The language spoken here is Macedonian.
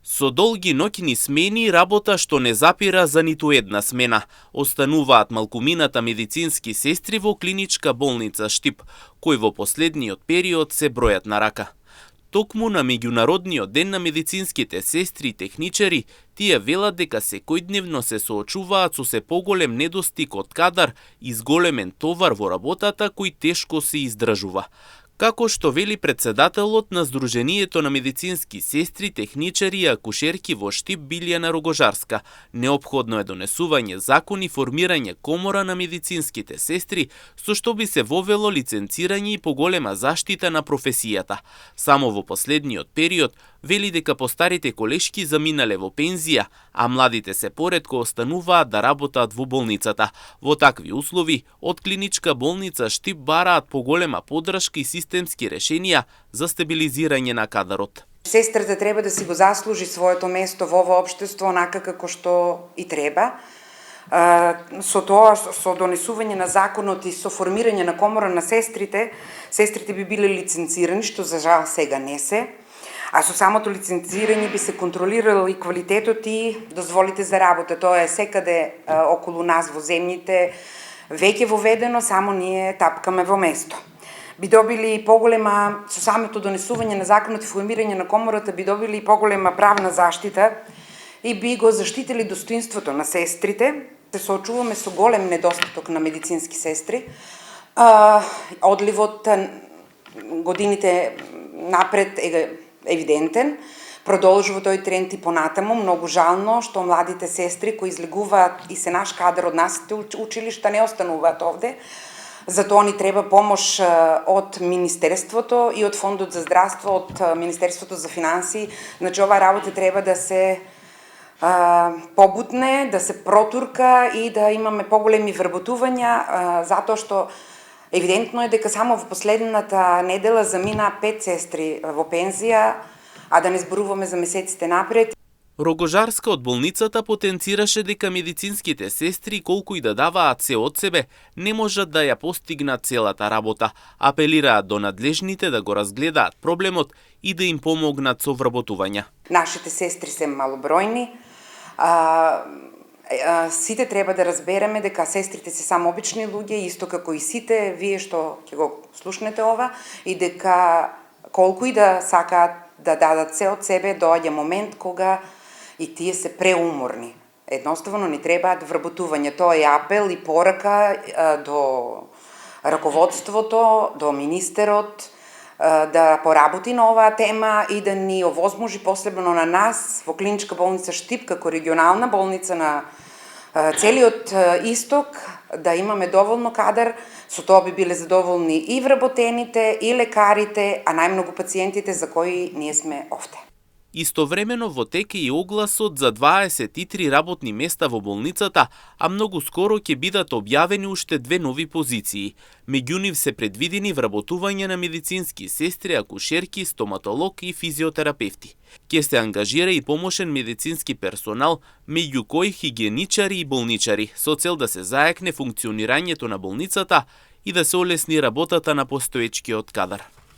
Со долги ноќни смени работа што не запира за ниту една смена. Остануваат малкумината медицински сестри во клиничка болница Штип, кои во последниот период се бројат на рака. Токму на меѓународниот ден на медицинските сестри и техничари, тие велат дека секојдневно се соочуваат со се поголем недостиг од кадар и зголемен товар во работата кој тешко се издржува. Како што вели председателот на Сдруженијето на медицински сестри, техничари и акушерки во Штип Билјана Рогожарска, неопходно е донесување закон и формирање комора на медицинските сестри, со што би се вовело лиценцирање и поголема заштита на професијата. Само во последниот период вели дека постарите колешки заминале во пензија, а младите се поретко остануваат да работат во болницата. Во такви услови, од клиничка болница Штип бараат поголема поддршка и системски решенија за стабилизирање на кадарот. Сестрата треба да си го заслужи своето место во ово општество онака како што и треба. Со тоа, со донесување на законот и со формирање на комора на сестрите би биле лиценцирани, што за жал сега не се. А со самото лиценцирање би се контролирал и квалитетот и дозволите за работа. Тоа е секаде околу нас во земјите веќе воведено, само ние тапкаме во место. Би добили поголема, со самото донесување на законот и формирање на комората, би добили поголема правна заштита и би го заштитили достоинството на сестрите. Се соочуваме со голем недостаток на медицински сестри. Одливот годините напред е евидентен, продолжува тој тренд и понатаму, многу жално што младите сестри кои излегуваат и се наш кадар од нашите училишта не остануваат овде. Затоа ни треба помош од Министерството и од Фондот за здравство, од Министерството за финансии. Значи, оваа работа треба да се побутне, да се протурка и да имаме поголеми вработувања, затоа што евидентно е дека само во последната недела замина 5 сестри во пензија, а да не зборуваме за месеците напред. Рогожарска од болницата потенцираше дека медицинските сестри, колку и да даваат се од себе, не можат да ја постигнат целата работа. Апелираат до надлежните да го разгледаат проблемот и да им помогнат со вработувања. Нашите сестри се малобројни. Сите треба да разбереме дека сестрите се само обични луѓе, исто како и сите вие што ќе го слушнете ова, и дека колку и да сакаат да дадат се од себе, доаѓа момент кога и тие се преуморни. Едноставно ни требаат вработување. Тоа е апел и порака до раководството, до министерот, да поработи на оваа тема и да ни овозможи последно на нас во клиничка болница Штип како регионална болница на целиот исток да имаме доволно кадар. Со тоа би биле задоволни и вработените, и лекарите, а најмногу пациентите за кои ние сме овде. Истовремено во тек е и огласот за 23 работни места во болницата, а многу скоро ќе бидат објавени уште 2 нови позиции. Меѓу нив се предвидени вработување на медицински сестри, акушерки, стоматолог и физиотерапевти. Ќе се ангажира и помошен медицински персонал, меѓу кои хигиеничари и болничари, со цел да се заекне функционирањето на болницата и да се олесни работата на постоечкиот кадар.